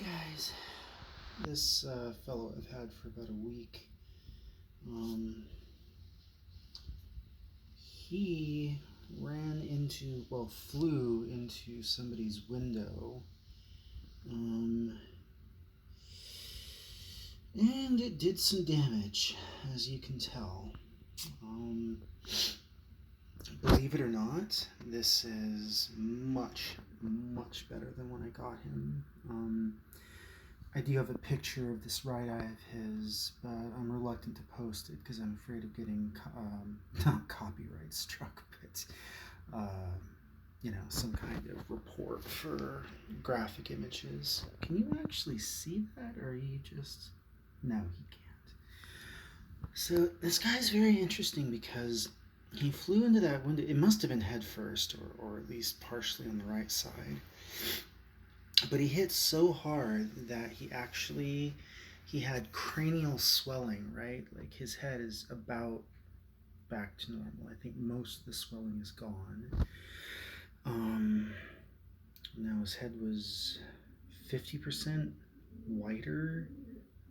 guys, this fellow I've had for about a week, he flew into somebody's window, um, and it did some damage, as you can tell. Um, Believe it or not, this is much, much better than when I got him. I do have a picture of this right eye of his, but I'm reluctant to post it because I'm afraid of getting not copyright struck, but some kind of report for graphic images. Can you actually see that, or are you just... No, he can't. So this guy's very interesting because he flew into that window. It must have been head first, or at least partially on the right side. But he hit so hard that he had cranial swelling, right? Like his head is about back to normal. I think most of the swelling is gone. Now his head was 50% whiter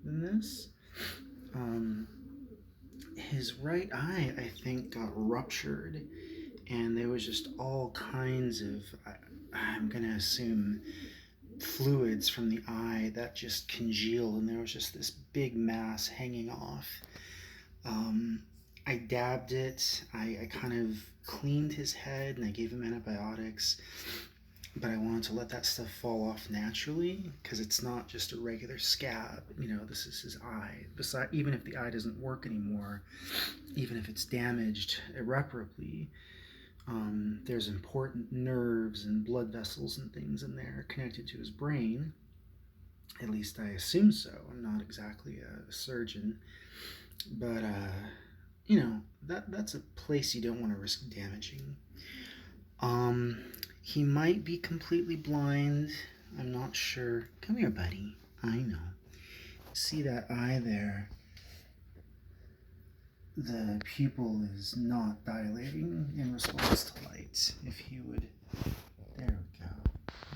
than this. His right eye, I think, got ruptured, and there was just all kinds of, I'm going to assume, fluids from the eye that just congealed, and there was just this big mass hanging off. I dabbed it. I kind of cleaned his head, and I gave him antibiotics, but I wanted to let that stuff fall off naturally because it's not just a regular scab. This is his eye. Besides, even if the eye doesn't work anymore, even if it's damaged irreparably, there's important nerves and blood vessels and things in there connected to his brain. At least I assume so. I'm not exactly a surgeon, but that's a place you don't want to risk damaging. He might be completely blind. I'm not sure. Come here, buddy. I know. See that eye there? The pupil is not dilating in response to light. If he would... There we go.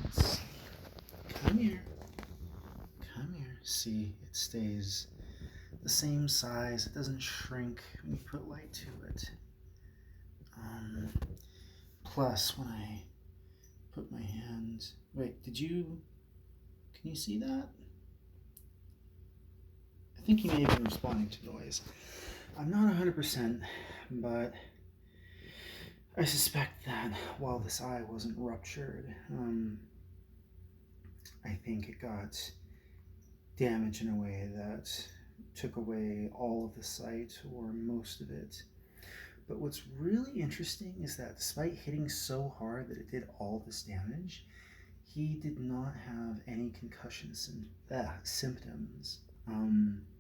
Let's see. Come here. Come here. See, it stays the same size. It doesn't shrink when you put light to it. Plus, when I put my hand... Wait, can you see that? I think he may have been responding to noise. I'm not 100%, but I suspect that while this eye wasn't ruptured, I think it got damaged in a way that took away all of the sight or most of it. But what's really interesting is that despite hitting so hard that it did all this damage, he did not have any concussion symptoms.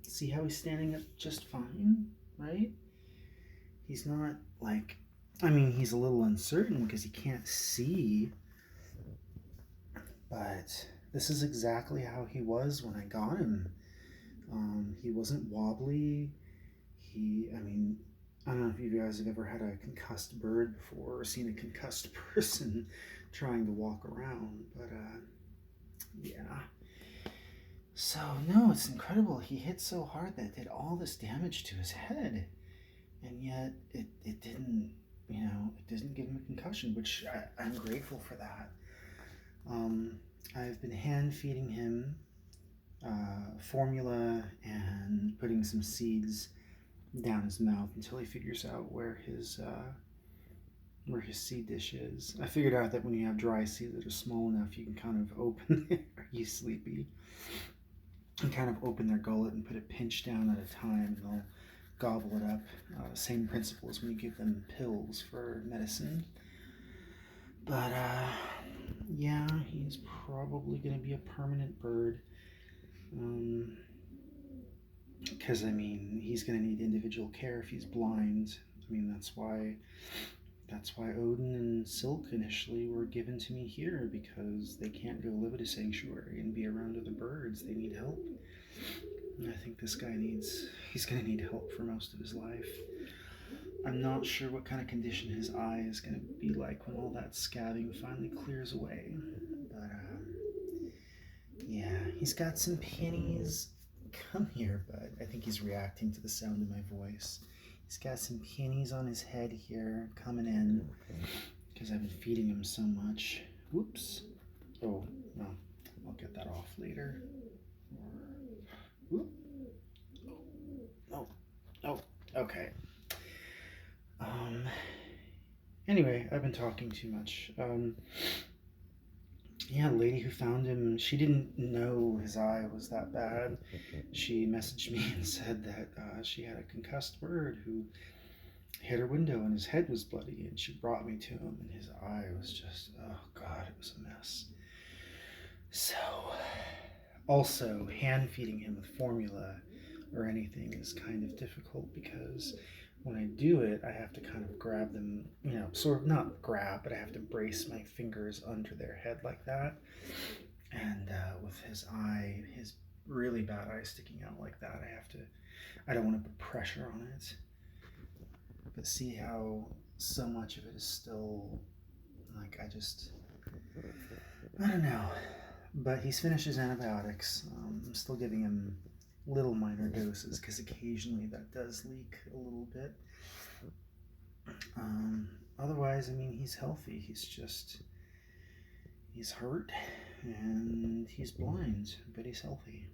See how he's standing up just fine, right? He's not he's a little uncertain because he can't see, but this is exactly how he was when I got him. He wasn't wobbly. I don't know if you guys have ever had a concussed bird before or seen a concussed person trying to walk around, but yeah. So, no, it's incredible. He hit so hard that it did all this damage to his head, and yet it didn't, it didn't give him a concussion, which I'm grateful for that. I've been hand feeding him formula and putting some seeds down his mouth until he figures out where his seed dish is. I figured out that when you have dry seeds that are small enough, you can kind of open are you sleepy? And kind of open their gullet and put a pinch down at a time, and they'll gobble it up. Same principle as when you give them pills for medicine. But yeah, he's probably going to be a permanent bird. Because he's going to need individual care if he's blind. That's why Odin and Silk initially were given to me here, because they can't go live at a sanctuary and be around other birds. They need help. And I think this guy he's going to need help for most of his life. I'm not sure what kind of condition his eye is going to be like when all that scabbing finally clears away. But yeah, He's got some panties. Come here, bud. I think he's reacting to the sound of my voice. He's got some panties on his head here coming in because I've been feeding him so much. Whoops. Oh, no. I'll get that off later. Whoop. Oh, oh, okay. Anyway, I've been talking too much. Yeah, the lady who found him, she didn't know his eye was that bad. She messaged me and said that she had a concussed bird who hit her window and his head was bloody, and she brought me to him, and his eye was just, oh God, it was a mess. So, also, hand feeding him with formula or anything is kind of difficult because when I do it, I have to kind of grab them, sort of not grab, but I have to brace my fingers under their head like that. And with his eye, his really bad eye sticking out like that, I don't want to put pressure on it. But see how so much of it is still, like, I don't know. But he's finished his antibiotics. I'm still giving him little minor doses because occasionally that does leak a little bit. Otherwise, I mean, he's healthy. He's hurt and he's blind, but he's healthy.